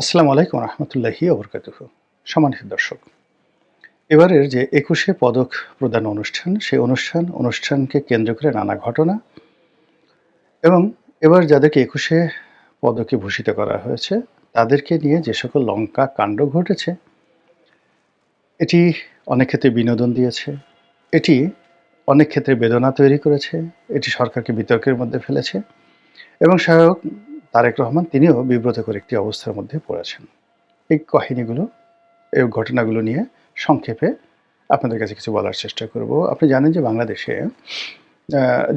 আসসালামু আলাইকুম রহমতুল্লাহি ওবরকাতুহু। সম্মানিত দর্শক, এবারের যে ২১শে পদক প্রদান অনুষ্ঠান, সেই অনুষ্ঠানকে কেন্দ্র করে নানা ঘটনা এবং এবার যাদেরকে ২১শে পদকে ভূষিত করা হয়েছে, তাদেরকে নিয়ে যে সকল লঙ্কা কাণ্ড ঘটেছে, এটি অনেক ক্ষেত্রে বিনোদন দিয়েছে। এটি অনেক ক্ষেত্রে বেদনা তৈরি করেছে। এটি সরকারকে বিতর্কের মধ্যে ফেলেছে এবং স্বয়ং তারেক রহমান তিনিও বিব্রতকর একটি অবস্থার মধ্যে পড়েছেন। এই কাহিনীগুলো, এই ঘটনাগুলো নিয়ে সংক্ষেপে আপনাদের কাছে কিছু বলার চেষ্টা করব। আপনি জানেন যে বাংলাদেশে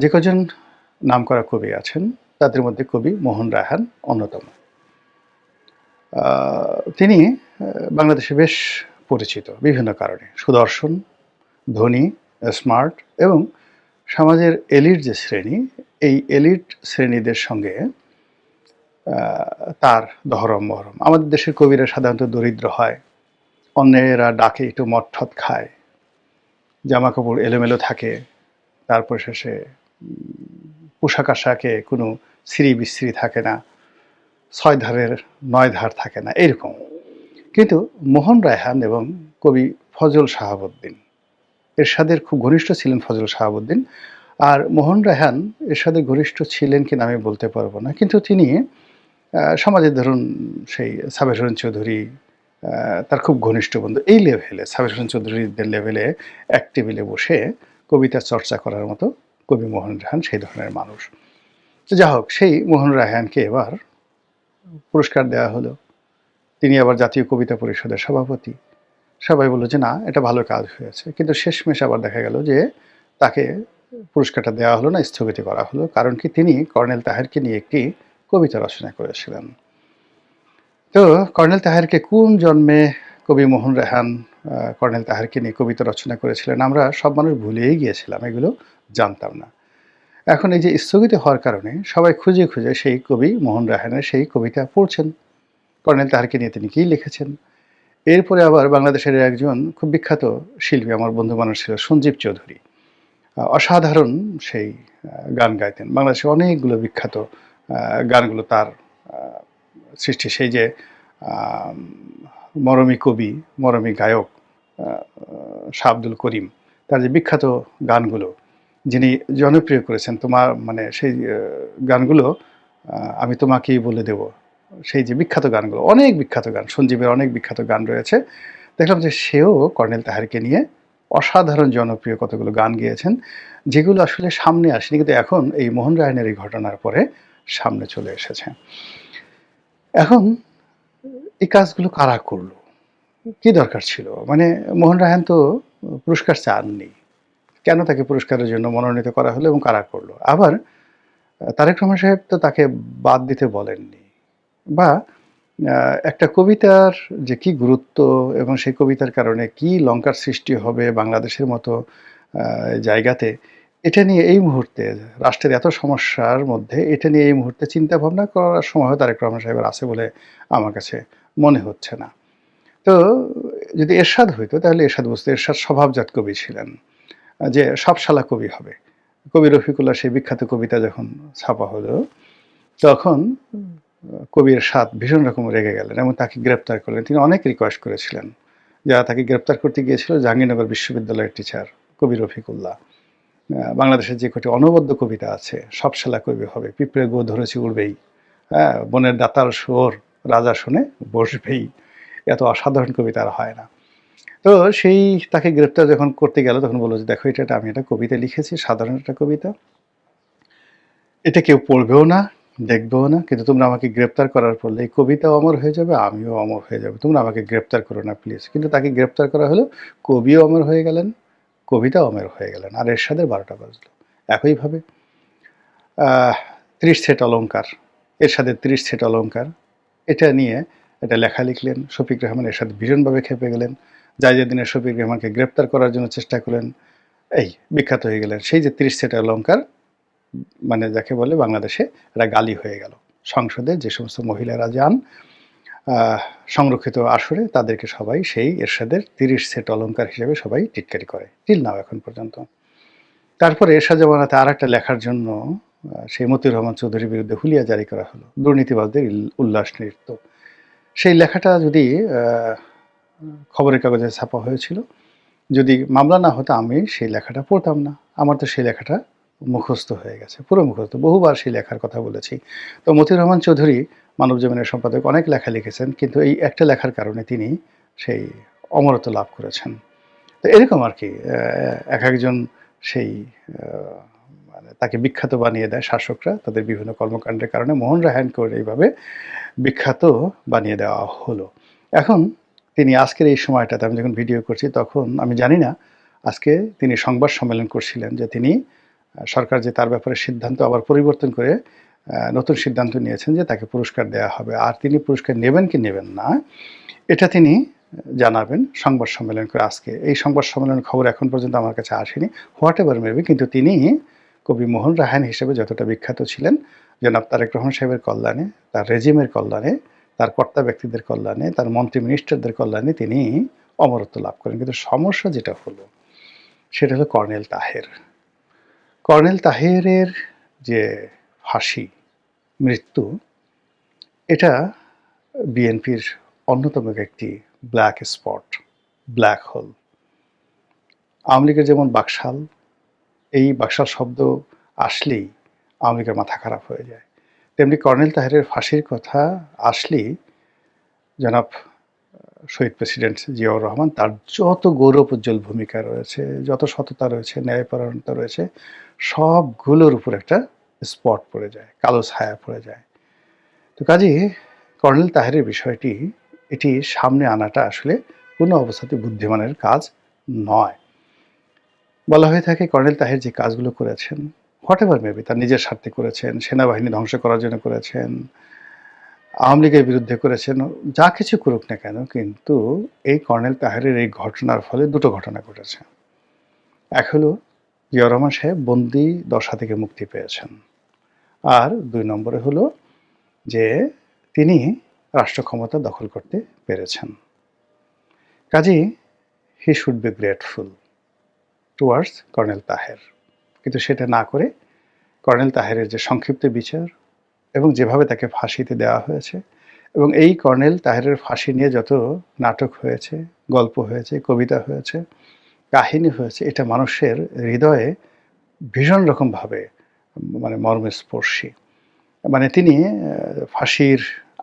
যে কজন নামকরা কবি আছেন, তাদের মধ্যে কবি মোহন রায়হান অন্যতম। তিনি বাংলাদেশে বেশ পরিচিত বিভিন্ন কারণে। সুদর্শন, ধনী, স্মার্ট এবং সমাজের এলিট যে শ্রেণী, এই এলিট শ্রেণীদের সঙ্গে তার দহরম-মহরম। আমাদের দেশের কবিরা সাধারণত দরিদ্র হয়, অন্যেরা ডাকে একটু মদঠদ খায়, জামাকাপড় এলোমেলো থাকে, তারপর শেষে পোশাক আশাকে কোনো ছিঁড়ি বিচ্ছিরি থাকে না, ৬ ধারের ৯ ধার থাকে না, এরকম। কিন্তু মোহন রায়হান এবং কবি ফজল শাহাবুদ্দিন, এরশাদের খুব ঘনিষ্ঠ ছিলেন ফজল শাহাবুদ্দিন। আর মোহন রায়হান এরশাদের ঘনিষ্ঠ ছিলেন কিনা আমি বলতে পারবো না, কিন্তু তিনি সমাজের ধরুন সেই সাবের হোসেন চৌধুরী তার খুব ঘনিষ্ঠ বন্ধু, এই লেভেলে সাবের হোসেন চৌধুরীদের লেভেলে এক টেবিলে বসে কবিতা চর্চা করার মতো কবি মোহন রায়হান সেই ধরনের মানুষ। তো যা হোক, সেই মোহন রায়হানকে এবার পুরস্কার দেওয়া হলো। তিনি আবার জাতীয় কবিতা পরিষদের সভাপতি। সবাই বলল যে না, এটা ভালো কাজ হয়েছে, কিন্তু শেষমেশ আবার দেখা গেল যে তাকে পুরস্কারটা দেওয়া হলো না, স্থগিত করা হলো। কারণ কি, তিনি কর্নেল তাহেরকে নিয়ে একটি কবিতা রচনা করেছিলেন। তো কর্নেল তাহেরকে কোন জন্মে কবি মোহন রায়হান কর্নেল তাহেরকে নিয়ে কবিতা রচনা করেছিলেন, আমরা সব মানুষ ভুলেই গিয়েছিলাম, এগুলো জানতাম না। এখন এই যে স্থগিত হওয়ার কারণে সবাই খুঁজে খুঁজে সেই কবি মোহন রায়হানের সেই কবিতা পড়ছেন, কর্নেল তাহেরকে নিয়ে তিনি কী লিখেছেন। এরপরে আবার বাংলাদেশের একজন খুব বিখ্যাত শিল্পী, আমার বন্ধু মানুষ ছিল, সঞ্জীব চৌধুরী। অসাধারণ সেই গান গাইতেন। বাংলাদেশের অনেকগুলো বিখ্যাত গানগুলো তার সৃষ্টি। সেই যে মরমী কবি, মরমী গায়ক শাহ আব্দুল করিম, তার যে বিখ্যাত গানগুলো যিনি জনপ্রিয় করেছেন, তোমার মানে সেই গানগুলো আমি তোমাকেই বলে দেব, সেই যে বিখ্যাত গানগুলো, অনেক বিখ্যাত গান, সঞ্জীবের অনেক বিখ্যাত গান রয়েছে। দেখলাম যে সেও কর্নেল তাহেরকে নিয়ে অসাধারণ জনপ্রিয় কতগুলো গান গেয়েছেন, যেগুলো আসলে সামনে আসেনি, কিন্তু এখন এই মোহন রায়হানের এই ঘটনার পরে সামনে চলে এসেছে। এখন এই কাজগুলো কারা করলো, কি দরকার ছিল? মানে মোহন রায়হান তো পুরস্কার চাননি, কেন তাকে পুরস্কারের জন্য মনোনীত করা হলো এবং কারা করলো? আবার তারেক রহমান সাহেব তো তাকে বাদ দিতে বলেননি, বা একটা কবিতার যে কি গুরুত্ব এবং সেই কবিতার কারণে কি লঙ্কার সৃষ্টি হবে বাংলাদেশের মতো জায়গাতে, এটা নিয়ে এই মুহূর্তে রাষ্ট্রের এত সমস্যার মধ্যে এটা নিয়ে এই মুহূর্তে চিন্তা ভাবনা করার সময় তারেক রহমান সাহেবের আছে বলে আমার কাছে মনে হচ্ছে না। তো যদি এরশাদ হইতো, তাহলে এরশাদ বুঝতো, এরশাদ স্বভাবজাত কবি ছিলেন, যে সবসালা কবি হবে। কবি রফিকুল্লাহ সেই বিখ্যাত কবিতা যখন ছাপা হলো, তখন কবি এরশাদ ভীষণ রকম রেগে গেলেন এবং তাকে গ্রেপ্তার করলেন। তিনি অনেক রিকোয়েস্ট করেছিলেন, যারা তাকে গ্রেপ্তার করতে গিয়েছিল জাহাঙ্গীরনগর বিশ্ববিদ্যালয়ের টিচার কবি রফিকুল্লাহ। বাংলাদেশের যে কটি অনবদ্য কবিতা আছে, সবসালা কবি হবে, পিঁপড়ে গো ধরেছি উড়বেই, হ্যাঁ, বনের দাতাল শুয়োর রাজা শুনে বসবেই, এত অসাধারণ কবিতা আর হয় না। তো সেই তাকে গ্রেপ্তার যখন করতে গেল, তখন বলল যে দেখো, এটা আমি একটা কবিতা লিখেছি, সাধারণ একটা কবিতা, এটা কেউ পড়বেও না, দেখবেও না, কিন্তু তোমরা আমাকে গ্রেপ্তার করার ফলে এই কবিতাও অমর হয়ে যাবে, আমিও অমর হয়ে যাবে, তোমরা আমাকে গ্রেপ্তার করো না প্লিজ। কিন্তু তাকে গ্রেপ্তার করা হলো, কবিও অমর হয়ে গেলেন, কবিতাও অমর হয়ে গেলেন, আর এরশাদের ১২টা বাজলো। একইভাবে ৩০ সেট অলঙ্কার, এরশাদের ৩০ সেট অলঙ্কার, এটা নিয়ে একটা লেখা লিখলেন শফিক রেহমান। এরশাদ ভীষণভাবে খেপে গেলেন, জাইজুদ্দিনের শফিক রেহমানকে গ্রেপ্তার করার জন্য চেষ্টা করলেন, এই বিখ্যাত হয়ে গেলেন। সেই যে ৩০ সেট অলঙ্কার, মানে যাকে বলে বাংলাদেশে এটা গালি হয়ে গেল। সংসদে যে সমস্ত মহিলারা যান সংরক্ষিত আসরে, তাদেরকে সবাই সেই এরশাদের ৩০ সেট অলঙ্কার হিসেবে সবাই টিটকারি করে, টিল নাও এখন পর্যন্ত। তারপরে এরশাদ জামানাতে আর একটা লেখার জন্য সেই মতিউর রহমান চৌধুরীর বিরুদ্ধে হুলিয়া জারি করা হলো, দুর্নীতিবাজদের উল্লাস নৃত্য। সেই লেখাটা যদি খবরের কাগজে ছাপা হয়েছিল, যদি মামলা না হতো আমি সেই লেখাটা পড়তাম না। আমার তো সেই লেখাটা মুখস্থ হয়ে গেছে, পুরো মুখস্থ। বহুবার সেই লেখার কথা বলেছি। তো মতিউর রহমান চৌধুরী মানবজমিনের সম্পাদক অনেক লেখা লিখেছেন, কিন্তু এই একটা লেখার কারণে তিনি সেই অমরত্ব লাভ করেছেন। তো এরকম আর কি এক একজন সেই মানে তাকে বিখ্যাত বানিয়ে দেয় শাসকরা তাদের বিভিন্ন কর্মকাণ্ডের কারণে। মোহন রায়হানকেও এইভাবে বিখ্যাত বানিয়ে দেওয়া হলো। এখন তিনি আজকের এই সময়টাতে আমি যখন ভিডিও করছি তখন আমি জানি না আজকে তিনি সংবাদ সম্মেলন করছিলেন যে তিনি সরকার যে তার ব্যাপারে সিদ্ধান্ত আবার পরিবর্তন করে নতুন সিদ্ধান্ত নিয়েছেন যে তাকে পুরস্কার দেওয়া হবে। আর তিনি পুরস্কার নেবেন কি নেবেন না এটা তিনি জানাবেন সংবাদ সম্মেলন করে। আজকে এই সংবাদ সম্মেলনের খবর এখন পর্যন্ত আমার কাছে আসেনি, হোয়াট এভার মেবি, কিন্তু তিনি কবি মোহন রায়হান হিসেবে যতটা বিখ্যাত ছিলেন জনাব তারেক রহমান সাহেবের কল্যাণে, তার রেজিমের কল্যাণে, তার কর্তা ব্যক্তিদের কল্যাণে, তার মন্ত্রী মিনিস্টারদের কল্যাণে তিনি অমরত্ব লাভ করেন। কিন্তু সমস্যা যেটা হলো সেটা হলো কর্নেল তাহের। কর্নেল তাহেরের যে ফাঁসি, মৃত্যু, এটা বিএনপির অন্যতম একটি black spot, black hole. Awami লীগের যেমন বাকশাল, এই বাকশাল শব্দ আসলেই আওয়ামী লীগের মাথা খারাপ হয়ে যায়, তেমনি কর্নেল তাহেরের ফাঁসির কথা আসলেই জনাব শহীদ প্রেসিডেন্ট জিয়াউর রহমান, তার যত গৌরবোজ্জ্বল ভূমিকা রয়েছে, যত সততা রয়েছে, ন্যায়পরায়ণতা রয়েছে, সবগুলোর উপর একটা স্পট পড়ে যায়, কালো ছায়া পড়ে যায়। তো কাজেই কর্নেল তাহেরের বিষয়টি এটি সামনে আনাটা আসলে কোনো অবস্থাতে বুদ্ধিমানের কাজ নয়। বলা হয়ে থাকে কর্নেল তাহের যে কাজগুলো করেছেন, হোয়াট এভার মেবি, তার নিজের স্বার্থে করেছেন, সেনাবাহিনী ধ্বংস করার জন্য করেছেন, আওয়ামী লীগের বিরুদ্ধে করেছেন, যা কিছু করুক না কেন, কিন্তু এই কর্নেল তাহেরের এই ঘটনার ফলে দুটো ঘটনা ঘটেছে। এক হলো জিয়াউর রহমান সাহেব বন্দি দশা থেকে মুক্তি পেয়েছেন, আর ২ নম্বরে হলো যে তিনি রাষ্ট্র ক্ষমতা দখল করতে পেরেছেন। কাজেই he should be grateful towards colonel Taher. কিন্তু সেটা না করে কর্নেল তাহেরের যে সংক্ষিপ্ত বিচার এবং যেভাবে তাকে ফাঁসিতে দেওয়া হয়েছে, এবং এই কর্নেল তাহেরের ফাঁসি নিয়ে যত নাটক হয়েছে, গল্প হয়েছে, কবিতা হয়েছে, কাহিনী হয়েছে, এটা মানুষের হৃদয়ে ভীষণ রকমভাবে মানে মর্মস্পর্শী। মানে তিনি ফাঁসির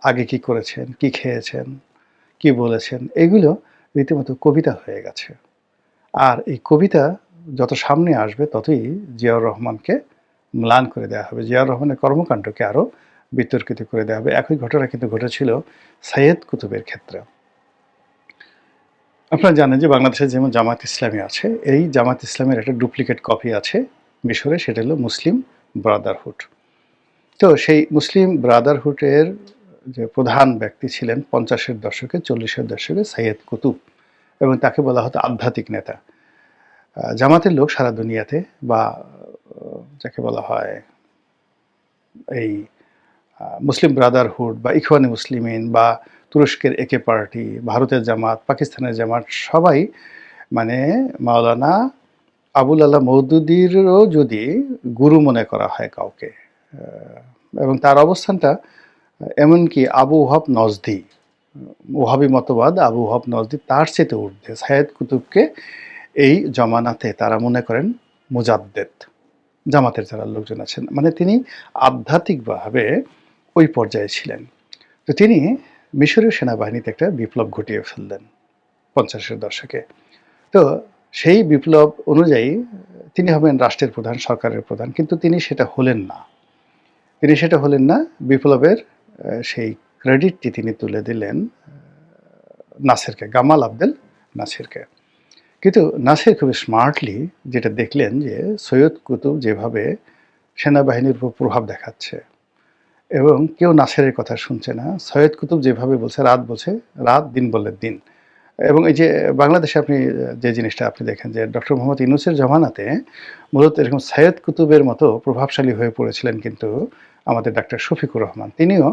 আগে কি করেছেন, কি খেয়েছেন, কি বলেছেন, এগুলো রীতিমতো কবিতা হয়ে গেছে। আর এই কবিতা যত সামনে আসবে ততই জিয়াউর রহমানকে ম্লান করে দেওয়া হবে, জিয়াউর রহমানের কর্মকাণ্ডকে আরও বিতর্কিত করে দেওয়া হবে। একই ঘটনা কিন্তু ঘটেছিল সৈয়দ কুতুবের ক্ষেত্রে। আপনারা জানেন যে বাংলাদেশে যেমন জামাত ইসলামী আছে, এই জামাত ইসলামের একটা ডুপ্লিকেট কপি আছে মিশরে, সেটা হলো মুসলিম ব্রাদারহুড। তো সেই মুসলিম ব্রাদারহুডের যে প্রধান ব্যক্তি ছিলেন 50-এর দশকে, 40-এর দশকে সৈয়দ কুতুব, এবং তাকে বলা হতো আধ্যাত্মিক নেতা। জামাতের লোক সারা দুনিয়াতে, বা যাকে বলা হয় এই মুসলিম ব্রাদারহুড বা ইখওয়ানে মুসলিমিন বা তুরস্কের একে পার্টি, ভারতের জামাত, পাকিস্তানের জামাত, সবাই মানে মাওলানা আবুল আলা মওদুদিরও যদি গুরু মনে করা হয় কাউকে, এবং তার অবস্থানটা এমনকি আবু ওহাব নজদি, ওহাবি মতবাদ আবু ওহাব নজদি, তার চেয়ে ঊর্ধ্বে সৈয়দ কুতুবকে এই জমানাতে তারা মনে করেন মুজাদ্দেদ, জামাতের যারা লোকজন আছেন, মানে তিনি আধ্যাত্মিকভাবে ওই পর্যায়ে ছিলেন। তো তিনি মিশরীয় সেনাবাহিনীতে একটা বিপ্লব ঘটিয়ে ফেললেন 50-এর দশকে। তো সেই বিপ্লব অনুযায়ী তিনি হবেন রাষ্ট্রের প্রধান, সরকারের প্রধান, কিন্তু তিনি সেটা হলেন না। তিনি সেটা হলেন না, বিপ্লবের সেই ক্রেডিটটি তিনি তুলে দিলেন নাসেরকে, গামাল আবদেল নাসেরকে। কিন্তু নাসের খুবই স্মার্টলি যেটা দেখলেন যে সৈয়দ কুতুব যেভাবে সেনাবাহিনীর উপর প্রভাব দেখাচ্ছে এবং কেউ নাসেরের কথা শুনছে না, সৈয়দ কুতুব যেভাবে বলছে রাত বলছে রাত, দিন বললে দিন। এবং এই যে বাংলাদেশে আপনি যে জিনিসটা আপনি দেখেন যে ডক্টর মোহাম্মদ ইউনূসের জমানাতে মূলত এরকম সৈয়দ কুতুবের মতো প্রভাবশালী হয়ে পড়েছিলেন কিন্তু আমাদের ডাক্তার শফিকুর রহমান। তিনিও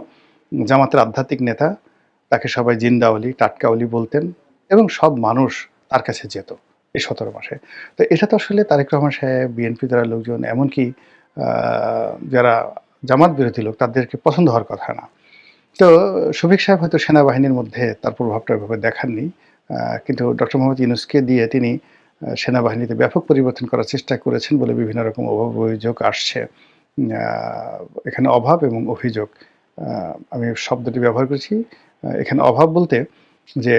জামাতের আধ্যাত্মিক নেতা, তাকে সবাই জিন্দাওলি, টাটকাওলি বলতেন, এবং সব মানুষ তার কাছে যেত এই 17 মাসে। তো এটা তো আসলে তারেক রহমান সাহেব, বিএনপি দ্বারা লোকজন, এমনকি যারা জামাত বিরোধী লোক, তাদেরকে পছন্দ হওয়ার কথা না। তো শফিক সাহেব হয়তো সেনাবাহিনীর মধ্যে তার প্রভাবটা এভাবে দেখাননি। কিন্তু ডক্টর মোহাম্মদ ইউনূসকে দিয়ে তিনি সেনাবাহিনীতে ব্যাপক পরিবর্তন করার চেষ্টা করেছেন বলে বিভিন্ন রকম অভিযোগ আসছে। আ এখানে অভাব এবং অভিযোগ, আ আমি শব্দটি ব্যবহার করেছি। এখানে অভাব বলতে যে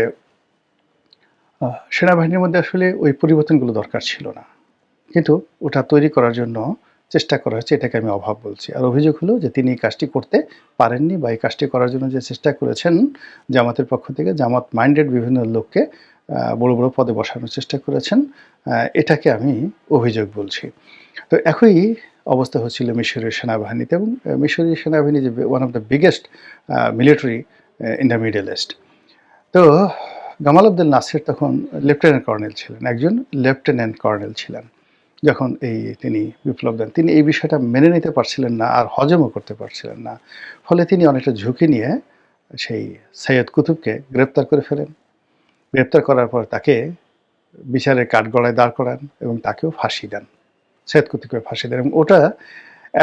আ সেনাবাহিনীর মধ্যে আসলে ওই পরিবর্তনগুলো দরকার ছিল না। কিন্তু ওটা তৈরি করার জন্য চেষ্টা করা হয়েছে, এটাকে আমি অভাব বলছি। আর অভিযোগ হলো যে তিনি এই কাজটি করতে পারেননি বা এই কাজটি করার জন্য যে চেষ্টা করেছেন জামাতের পক্ষ থেকে, জামাত মাইন্ডেড বিভিন্ন লোককে বড়, বড় পদে বসানোর চেষ্টা করেছেন। এটাকে আমি অভিযোগ বলছি। তো একই অবস্থা হচ্ছিল মিশরীয় সেনাবাহিনীতে, এবং মিশরীয় সেনাবাহিনী যে one of the biggest military in the middle east. তো গামাল আবদেল নাসের তখন লেফটেন্যান্ট কর্নেল ছিলেন, একজন লেফটেন্যান্ট কর্নেল ছিলেন। যখন তিনি বিপ্লব দেন, তিনি এই বিষয়টা মেনে নিতে পারছিলেন না, আর হজমও করতে পারছিলেন না। ফলে তিনি অনেকটা ঝুঁকি নিয়ে সেই সৈয়দ কুতুবকে গ্রেপ্তার করে ফেলেন। গ্রেপ্তার করার পর তাকে বিচারের কাঠগড়ায় দাঁড় করান এবং তাকেও ফাঁসি দেন। সৈয়দ কুতুবকে ফাঁসি দেন, এবং ওটা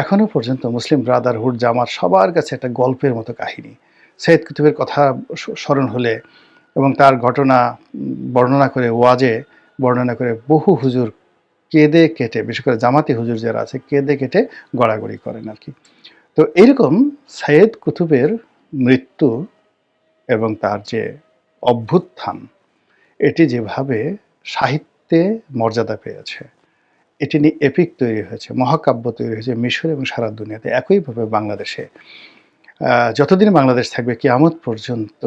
এখনো পর্যন্ত মুসলিম ব্রাদারহুড, জামাত সবার কাছে একটা গল্পের মতো কাহিনী। সৈয়দ কুতুবের কথা স্মরণ হলে এবং তার ঘটনা বর্ণনা করে, ওয়াজে বর্ণনা করে বহু হুজুর কেঁদে কেটে, বিশেষ করে জামাতি হুজুর যারা আছে, কেঁদে কেটে গড়াগড়ি করেন আর কি। তো এইরকম সৈয়দ কুতুবের মৃত্যু এবং তার যে অভ্যুত্থান, এটি যেভাবে সাহিত্যে মর্যাদা পেয়েছে, এটি নিয়ে এপিক তৈরি হয়েছে, মহাকাব্য তৈরি হয়েছে মিশর এবং সারা দুনিয়াতে, একইভাবে বাংলাদেশে যতদিন বাংলাদেশ থাকবে কিয়ামত পর্যন্ত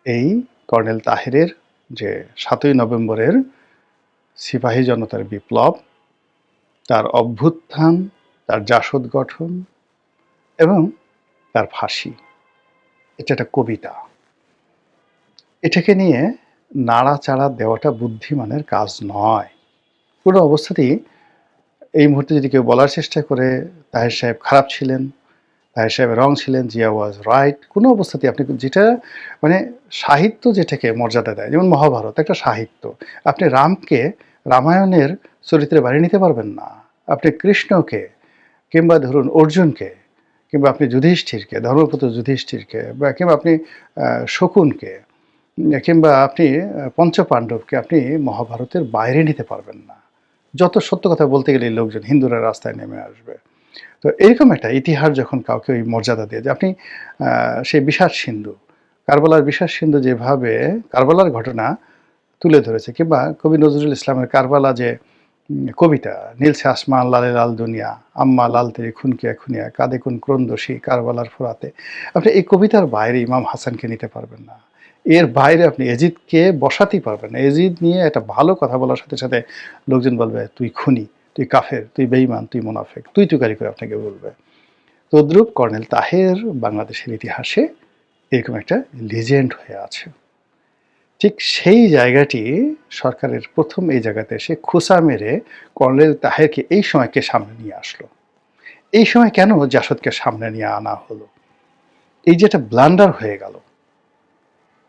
এই কর্নেল তাহেরের যে ৭ই নভেম্বরের সিপাহী জনতার বিপ্লব, তার অভ্যুত্থান, তার জাসদ গঠন এবং তার ফাঁসি, এটা একটা কবিতা। এটাকে নিয়ে নাড়াচাড়া দেওয়াটা বুদ্ধিমানের কাজ নয় কোনো অবস্থাতেই। এই মুহূর্তে যদি কেউ বলার চেষ্টা করে তাহের সাহেব খারাপ ছিলেন, তাহের সাহেব রং ছিলেন, জিয়া ওয়াজ রাইট, কোনো অবস্থাতেই আপনি যেটা মানে সাহিত্য যেটাকে মর্যাদা দেয়, যেমন মহাভারত একটা সাহিত্য, আপনি রামকে রামায়ণের চরিত্রে বানিয়ে নিতে পারবেন না। আপনি কৃষ্ণকে কিংবা ধরুন অর্জুনকে, কিংবা আপনি যুধিষ্ঠিরকে, ধর্মপুত্র যুধিষ্ঠিরকে, বা কিংবা আপনি শকুনকে, কিংবা আপনি পঞ্চপাণ্ডবকে আপনি মহাভারতের বাইরে নিতে পারবেন না। যত সত্য কথা বলতে গেলে লোকজন হিন্দুরা রাস্তায় নেমে আসবে। তো এরকম একটা ইতিহাস যখন কাউকে ওই মর্যাদা দিয়ে, যে আপনি সেই বিষাদ সিন্ধু, কারবালার বিষাদ সিন্ধু যেভাবে কারবালার ঘটনা তুলে ধরেছে, কিংবা কবি নজরুল ইসলামের কারবালা যে কবিতা, নীলসে আসমান লালে লাল দুনিয়া, আম্মা লাল তেরি খুনকিয়া খুনিয়া, কাঁদে কোন ক্রন্দসী কারবালার ফোরাতে, আপনি এই কবিতার বাইরে ইমাম হাসানকে নিতে পারবেন না। এর বাইরে আপনি এজিদকে বসাতেই পারবেন না। এজিদ নিয়ে একটা ভালো কথা বলার সাথে সাথে লোকজন বলবে তুই খুনি, তুই কাফের, তুই বেঈমান, তুই মুনাফেক, তুই তুকারি করে আপনাকে বলবে। তদ্রূপ কর্নেল তাহের বাংলাদেশের ইতিহাসে এরকম একটা লিজেন্ড হয়ে আছে। ঠিক সেই জায়গাটি সরকারের প্রথম এই জায়গাতে এসে খোঁচা মেরে কর্নেল তাহেরকে এই সময়কে সামনে নিয়ে আসলো। এই সময় কেন জাসদকে সামনে নিয়ে আনা হলো? এই যে একটা ব্লান্ডার হয়ে গেল,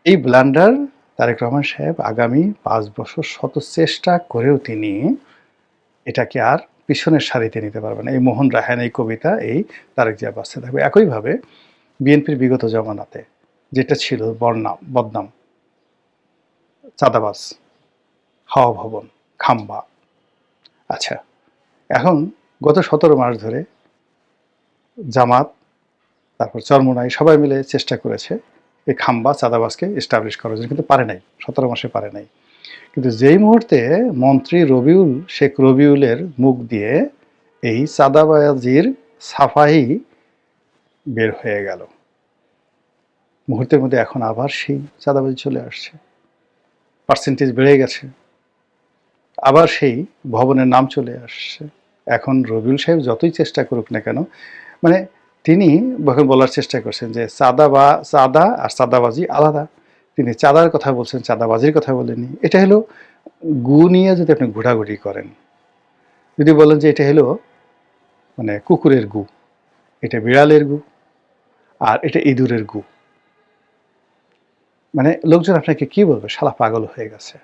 এই ব্লান্ডার তারেক রহমান সাহেব আগামী ৫ বছর শত চেষ্টা করেও তিনি এটাকে আর পিছনের সারিতে নিতে পারবে না। এই মোহন রায়হান এই কবিতা, এই তারেক জিয়া বাঁচতে থাকবে। একইভাবে বিএনপির বিগত জমানাতে যেটা ছিল বদনাম, চাঁদাবাজ, হাওয়া ভবন, খাম্বা। আচ্ছা, এখন গত ১৭ মাস ধরে জামাত, তারপর চরমোনাই সবাই মিলে চেষ্টা করেছে এই খাম্বা চাঁদাবাজকে এস্টাবলিশ করার জন্য, কিন্তু পারে নাই, ১৭ মাসে পারে নাই। কিন্তু যেই মুহূর্তে মন্ত্রী রবিউল, শেখ রবিউলের মুখ দিয়ে এই চাঁদাবাজির সাফাই বের হয়ে গেল, মুহূর্তের মধ্যে এখন আবার সেই চাঁদাবাজি চলে আসছে, পার্সেন্টেজ বেড়ে গেছে, আবার সেই ভবনের নাম চলে আসছে। এখন রবিউল সাহেব যতই চেষ্টা করুক না কেন, মানে তিনি যখন বলার চেষ্টা করছেন যে চাঁদা আর চাঁদাবাজি আলাদা, তিনি চাঁদার কথা বলছেন, চাঁদাবাজির কথা বলেনি। এটা হলো গু নিয়ে যদি আপনি ঘোরাঘুরি করেন, যদি বলেন যে এটা হলো মানে কুকুরের গু, এটা বিড়ালের গু, আর এটা ইঁদুরের গু, মানে লোকজন আপনাকে কি বলবে, শালা পাগল হয়ে গেছে।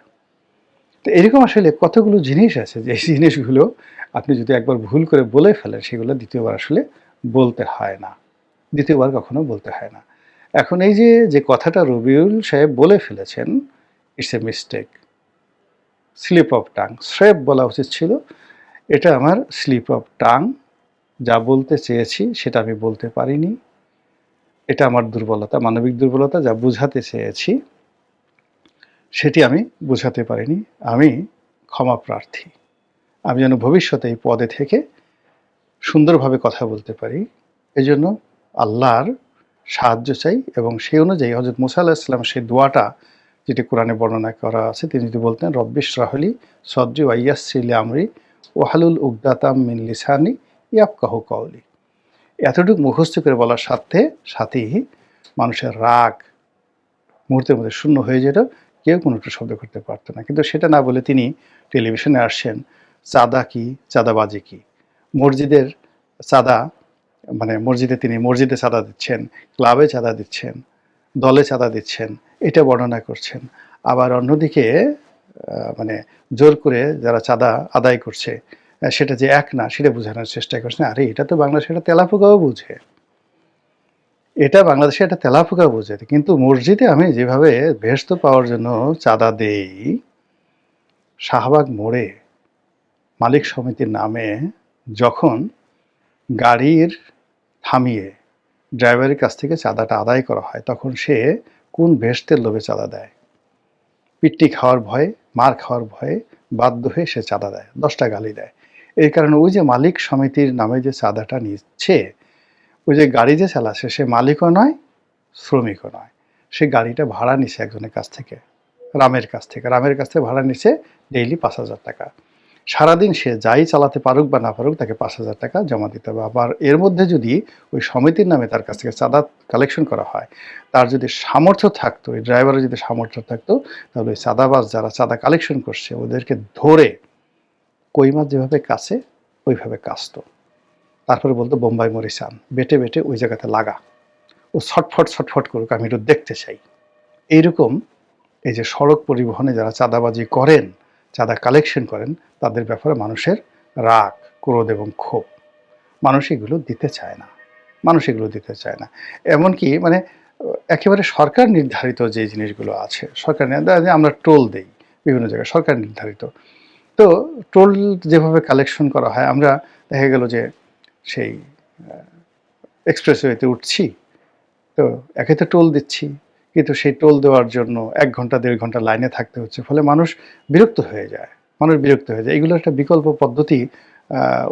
তো এরকম আসলে কতগুলো জিনিস আছে যে জিনিসগুলো আপনি যদি একবার ভুল করে বলে ফেলেন, সেগুলো দ্বিতীয়বার আসলে বলতে হয় না। দ্বিতীয়বার কখনো বলতে হয় না। এখন এই যে কথাটা রবিউল সাহেব বলে ফেলেছেন, it's a mistake, slip of tongue. স্রেফ বলা উচিত ছিল, এটা আমার স্লিপ অফ টাং। যা বলতে চেয়েছি সেটা আমি বলতে পারিনি। এটা আমার দুর্বলতা, মানবিক দুর্বলতা। যা বুঝাতে চেয়েছি সেটি আমি বুঝাতে পারিনি। আমি ক্ষমা প্রার্থী। আমি যেন ভবিষ্যতে এই পদে থেকে সুন্দরভাবে কথা বলতে পারি, এজন্য আল্লাহর সাহায্য চাই। এবং সেই অনুযায়ী হযরত মুসা আলাইহিস সালাম সেই দোয়াটা যেটি কোরআনে বর্ণনা করা আছে, তিনি যদি বলতেন, রব্বিশ রাহলি সদরি ওয়া ইয়াসসির লি আমরি ওয়াহলুল উকদাতাম মিন লিসানি ইয়াফকাহু কওলি। এতটুকু মুখস্থ করে বলার সাথেই মানুষের রাগ মুহূর্তের মধ্যে শূন্য হয়ে যেত, কেউ কোনো একটা শব্দ করতে পারতো না। কিন্তু সেটা না বলে তিনি টেলিভিশনে আসছেন, চাঁদা কি, চাঁদাবাজি কি, মসজিদের চাঁদা, মানে মসজিদে তিনি মসজিদে চাঁদা দিচ্ছেন, ক্লাবে চাঁদা দিচ্ছেন, দলে চাঁদা দিচ্ছেন, এটা বর্ণনা করছেন। আবার অন্যদিকে মানে জোর করে যারা চাঁদা আদায় করছে সেটা যে এক না, সেটা বোঝানোর চেষ্টা করছেন। আরে এটা তো বাংলাদেশে একটা তেলাপোকাও বুঝে, এটা বাংলাদেশে একটা তেলাপোকা বোঝে। কিন্তু মসজিদে আমি যেভাবে বেহেশত পাওয়ার জন্য চাঁদা দেই, শাহবাগ মোড়ে মালিক সমিতির নামে যখন গাড়ির থামিয়ে ড্রাইভারের কাছ থেকে চাঁদাটা আদায় করা হয়, তখন সে কোন বেহেশতের লোভে চাঁদা দেয়? পিট্টি খাওয়ার ভয়ে, মার খাওয়ার ভয়ে বাধ্য হয়ে সে চাঁদা দেয়, 10টা গালি দেয়। এই কারণে ওই যে মালিক সমিতির নামে যে চাঁদাটা নিচ্ছে, ওই যে গাড়ি যে চালাচ্ছে সে মালিকও নয়, শ্রমিকও নয়। সে গাড়িটা ভাড়া নিছে একজনের কাছ থেকে, রামের কাছ থেকে ভাড়া নিছে ডেইলি 5,000 টাকা। সারাদিন সে যাই চালাতে পারুক বা না পারুক, তাকে 5,000 টাকা জমা দিতে হবে। আবার এর মধ্যে যদি ওই সমিতির নামে তার কাছ থেকে চাঁদা কালেকশন করা হয়, তার যদি সামর্থ্য থাকতো, ওই ড্রাইভারের যদি সামর্থ্য থাকতো, তাহলে ওই চাঁদাবাজ যারা চাঁদা কালেকশন করছে ওদেরকে ধরে কই মাছ যেভাবে কাছে ওইভাবে কাচতো। তারপরে বলতো বোম্বাই মরিচ আন, বেটে বেটে ওই জায়গাতে লাগা, ও ছটফট করুক, আমি একটু দেখতে চাই। এইরকম এই যে সড়ক পরিবহনে যারা চাঁদাবাজি করেন, চাঁদা কালেকশন করেন, তাদের ব্যাপারে মানুষের রাগ, ক্রোধ এবং ক্ষোভ। মানুষ এগুলো দিতে চায় না, মানুষ এগুলো দিতে চায় না। এমনকি মানে একেবারে সরকার নির্ধারিত যে জিনিসগুলো আছে, সরকার আমরা টোল দেই বিভিন্ন জায়গায়, সরকার নির্ধারিত। তো টোল যেভাবে কালেকশন করা হয়, আমরা দেখা গেল যে সেই এক্সপ্রেসওয়েতে উঠছি, তো একে তো টোল দিচ্ছি, কিন্তু সেই টোল দেওয়ার জন্য 1 ঘন্টা 1.5 ঘন্টা লাইনে থাকতে হচ্ছে। ফলে মানুষ বিরক্ত হয়ে যায়, এগুলো একটা বিকল্প পদ্ধতি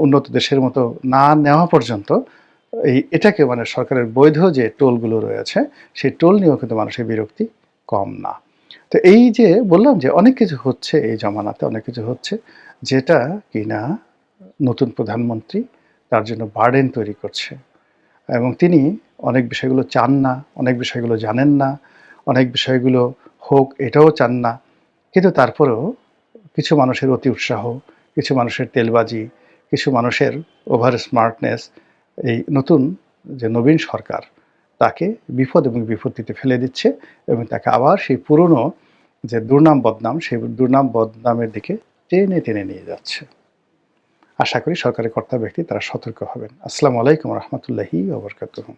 উন্নত দেশের মতো না নেওয়া পর্যন্ত এটাকে মানে সরকারের বৈধ যে টোলগুলো রয়েছে, সেই টোল নিয়েও কিন্তু মানুষের বিরক্তি কম না। তো এই যে বললাম যে অনেক কিছু হচ্ছে এই জমানাতে, অনেক কিছু হচ্ছে যেটা কিনা নতুন প্রধানমন্ত্রী তার জন্য বার্ডেন তৈরি করছে। এবং তিনি অনেক বিষয়গুলো চান না, অনেক বিষয়গুলো জানেন না, অনেক বিষয়গুলো হোক এটাও চান না। কিন্তু তারপরেও কিছু মানুষের অতি উৎসাহ, কিছু মানুষের তেলবাজি, কিছু মানুষের ওভার স্মার্টনেস, এই নতুন যে নবীন সরকার তাকে বিপদ এবং বিপত্তিতে ফেলে দিচ্ছে এবং তাকে আবার সেই পুরনো যে দুর্নাম বদনাম, সেই দুর্নাম বদনামের দিকে টেনে টেনে নিয়ে যাচ্ছে। আশা করি সরকারি কর্তা ব্যক্তি তারা সতর্ক হবেন। আসসালামু আলাইকুম রহমতুল্লাহি ওয়া বারাকাতুহু।